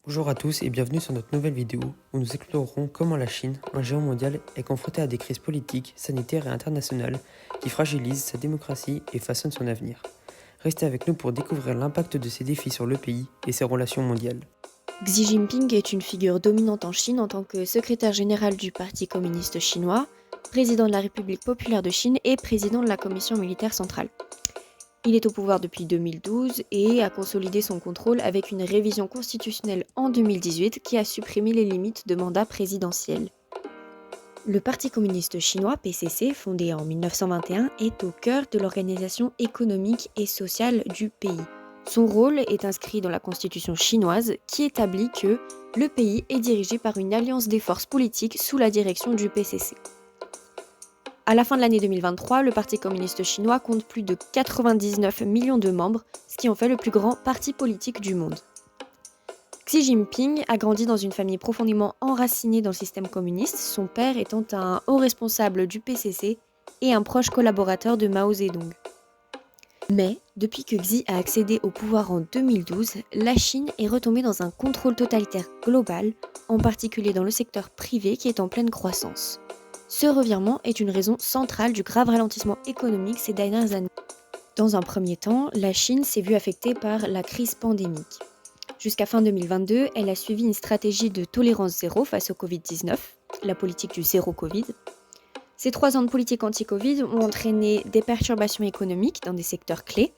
Bonjour à tous et bienvenue sur notre nouvelle vidéo où nous explorerons comment la Chine, un géant mondial, est confrontée à des crises politiques, sanitaires et internationales qui fragilisent sa démocratie et façonnent son avenir. Restez avec nous pour découvrir l'impact de ces défis sur le pays et ses relations mondiales. Xi Jinping est une figure dominante en Chine en tant que secrétaire général du Parti communiste chinois, président de la République populaire de Chine et président de la Commission militaire centrale. Il est au pouvoir depuis 2012 et a consolidé son contrôle avec une révision constitutionnelle en 2018 qui a supprimé les limites de mandat présidentiel. Le Parti communiste chinois, PCC, fondé en 1921, est au cœur de l'organisation économique et sociale du pays. Son rôle est inscrit dans la constitution chinoise qui établit que le pays est dirigé par une alliance des forces politiques sous la direction du PCC. À la fin de l'année 2023, le Parti communiste chinois compte plus de 99 millions de membres, ce qui en fait le plus grand parti politique du monde. Xi Jinping a grandi dans une famille profondément enracinée dans le système communiste, son père étant un haut responsable du PCC et un proche collaborateur de Mao Zedong. Mais, depuis que Xi a accédé au pouvoir en 2012, la Chine est retombée dans un contrôle totalitaire global, en particulier dans le secteur privé qui est en pleine croissance. Ce revirement est une raison centrale du grave ralentissement économique ces dernières années. Dans un premier temps, la Chine s'est vue affectée par la crise pandémique. Jusqu'à fin 2022, elle a suivi une stratégie de tolérance zéro face au Covid-19, la politique du zéro Covid. Ces 3 ans de politique anti-Covid ont entraîné des perturbations économiques dans des secteurs clés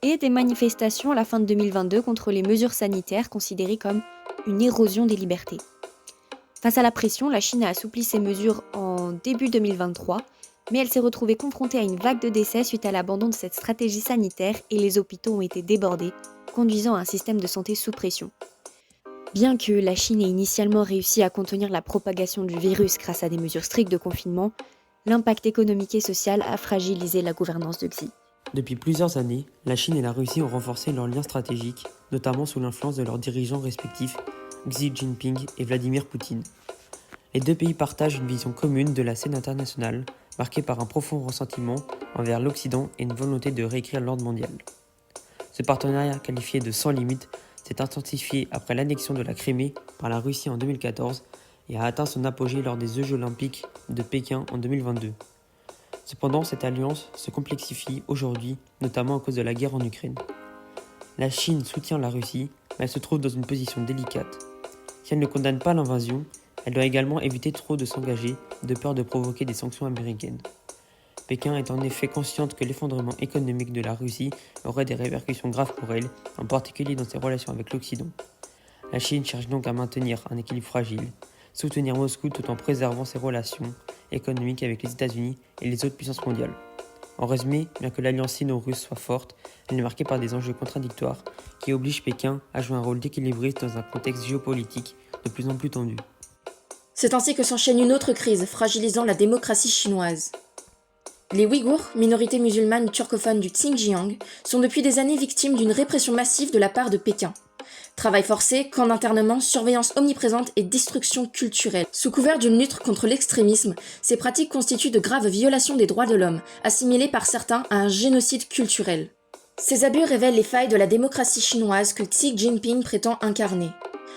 et des manifestations à la fin de 2022 contre les mesures sanitaires considérées comme une érosion des libertés. Face à la pression, la Chine a assoupli ses mesures en début 2023, mais elle s'est retrouvée confrontée à une vague de décès suite à l'abandon de cette stratégie sanitaire et les hôpitaux ont été débordés, conduisant à un système de santé sous pression. Bien que la Chine ait initialement réussi à contenir la propagation du virus grâce à des mesures strictes de confinement, l'impact économique et social a fragilisé la gouvernance de Xi. Depuis plusieurs années, la Chine et la Russie ont renforcé leurs liens stratégiques, notamment sous l'influence de leurs dirigeants respectifs, Xi Jinping et Vladimir Poutine. Les deux pays partagent une vision commune de la scène internationale, marquée par un profond ressentiment envers l'Occident et une volonté de réécrire l'ordre mondial. Ce partenariat, qualifié de sans limite, s'est intensifié après l'annexion de la Crimée par la Russie en 2014 et a atteint son apogée lors des Jeux olympiques de Pékin en 2022. Cependant, cette alliance se complexifie aujourd'hui, notamment à cause de la guerre en Ukraine. La Chine soutient la Russie, mais elle se trouve dans une position délicate. Si elle ne condamne pas l'invasion, elle doit également éviter trop de s'engager, de peur de provoquer des sanctions américaines. Pékin est en effet consciente que l'effondrement économique de la Russie aurait des répercussions graves pour elle, en particulier dans ses relations avec l'Occident. La Chine cherche donc à maintenir un équilibre fragile, soutenir Moscou tout en préservant ses relations économiques avec les États-Unis et les autres puissances mondiales. En résumé, bien que l'alliance sino-russe soit forte, elle est marquée par des enjeux contradictoires qui obligent Pékin à jouer un rôle d'équilibriste dans un contexte géopolitique de plus en plus tendu. C'est ainsi que s'enchaîne une autre crise fragilisant la démocratie chinoise. Les Ouïghours, minorité musulmane turcophone du Xinjiang, sont depuis des années victimes d'une répression massive de la part de Pékin. Travail forcé, camps d'internement, surveillance omniprésente et destruction culturelle. Sous couvert d'une lutte contre l'extrémisme, ces pratiques constituent de graves violations des droits de l'homme, assimilées par certains à un génocide culturel. Ces abus révèlent les failles de la démocratie chinoise que Xi Jinping prétend incarner.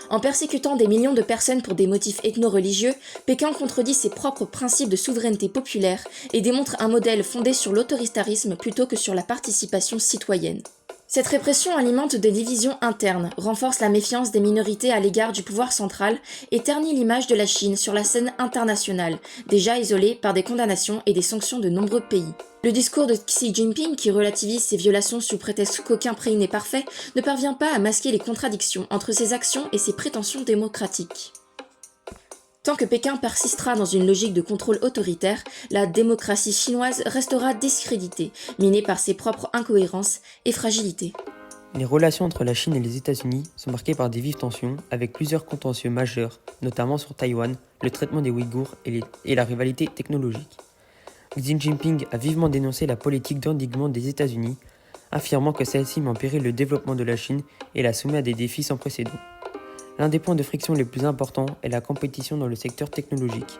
En persécutant des millions de personnes pour des motifs ethno-religieux, Pékin contredit ses propres principes de souveraineté populaire et démontre un modèle fondé sur l'autoritarisme plutôt que sur la participation citoyenne. Cette répression alimente des divisions internes, renforce la méfiance des minorités à l'égard du pouvoir central et ternit l'image de la Chine sur la scène internationale, déjà isolée par des condamnations et des sanctions de nombreux pays. Le discours de Xi Jinping, qui relativise ces violations sous prétexte qu'aucun pays n'est parfait, ne parvient pas à masquer les contradictions entre ses actions et ses prétentions démocratiques. Tant que Pékin persistera dans une logique de contrôle autoritaire, la démocratie chinoise restera discréditée, minée par ses propres incohérences et fragilités. Les relations entre la Chine et les États-Unis sont marquées par des vives tensions, avec plusieurs contentieux majeurs, notamment sur Taïwan, le traitement des Ouïghours et la rivalité technologique. Xi Jinping a vivement dénoncé la politique d'endiguement des États-Unis, affirmant que celle-ci met en péril le développement de la Chine et la soumet à des défis sans précédent. L'un des points de friction les plus importants est la compétition dans le secteur technologique.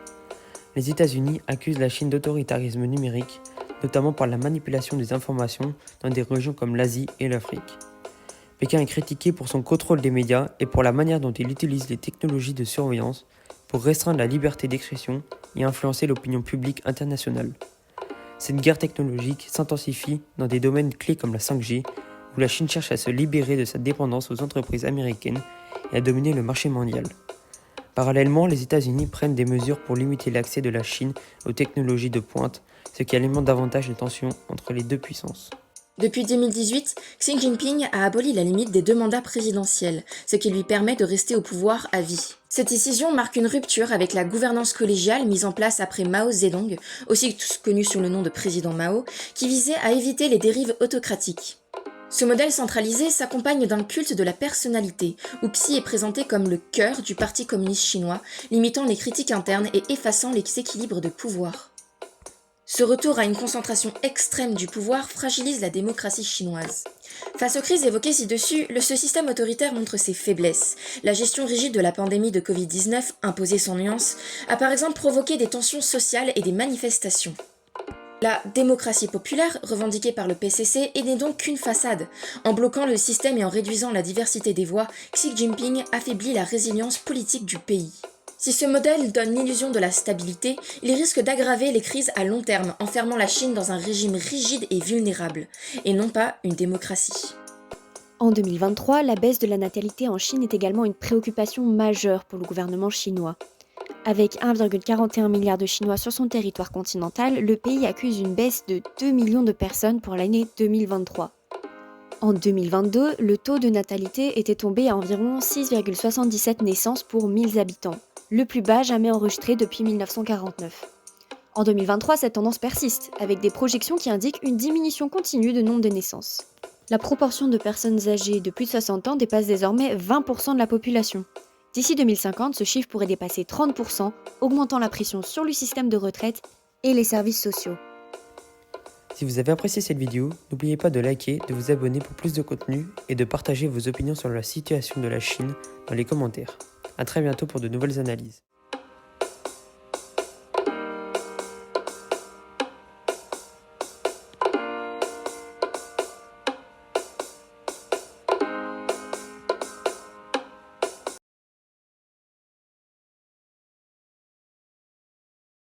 Les États-Unis accusent la Chine d'autoritarisme numérique, notamment par la manipulation des informations dans des régions comme l'Asie et l'Afrique. Pékin est critiqué pour son contrôle des médias et pour la manière dont il utilise les technologies de surveillance pour restreindre la liberté d'expression et influencer l'opinion publique internationale. Cette guerre technologique s'intensifie dans des domaines clés comme la 5G, où la Chine cherche à se libérer de sa dépendance aux entreprises américaines et à dominer le marché mondial. Parallèlement, les États-Unis prennent des mesures pour limiter l'accès de la Chine aux technologies de pointe, ce qui alimente davantage les tensions entre les deux puissances. Depuis 2018, Xi Jinping a aboli la limite des 2 mandats présidentiels, ce qui lui permet de rester au pouvoir à vie. Cette décision marque une rupture avec la gouvernance collégiale mise en place après Mao Zedong, aussi connu sous le nom de président Mao, qui visait à éviter les dérives autocratiques. Ce modèle centralisé s'accompagne d'un culte de la personnalité, où Xi est présenté comme le cœur du Parti communiste chinois, limitant les critiques internes et effaçant les équilibres de pouvoir. Ce retour à une concentration extrême du pouvoir fragilise la démocratie chinoise. Face aux crises évoquées ci-dessus, ce système autoritaire montre ses faiblesses. La gestion rigide de la pandémie de Covid-19, imposée sans nuance, a par exemple provoqué des tensions sociales et des manifestations. La démocratie populaire, revendiquée par le PCC, n'est donc qu'une façade. En bloquant le système et en réduisant la diversité des voix, Xi Jinping affaiblit la résilience politique du pays. Si ce modèle donne l'illusion de la stabilité, il risque d'aggraver les crises à long terme, enfermant la Chine dans un régime rigide et vulnérable, et non pas une démocratie. En 2023, la baisse de la natalité en Chine est également une préoccupation majeure pour le gouvernement chinois. Avec 1,41 milliard de Chinois sur son territoire continental, le pays accuse une baisse de 2 millions de personnes pour l'année 2023. En 2022, le taux de natalité était tombé à environ 6,77 naissances pour 1000 habitants, le plus bas jamais enregistré depuis 1949. En 2023, cette tendance persiste, avec des projections qui indiquent une diminution continue de nombre de naissances. La proportion de personnes âgées de plus de 60 ans dépasse désormais 20% de la population. D'ici 2050, ce chiffre pourrait dépasser 30%, augmentant la pression sur le système de retraite et les services sociaux. Si vous avez apprécié cette vidéo, n'oubliez pas de liker, de vous abonner pour plus de contenu et de partager vos opinions sur la situation de la Chine dans les commentaires. A très bientôt pour de nouvelles analyses.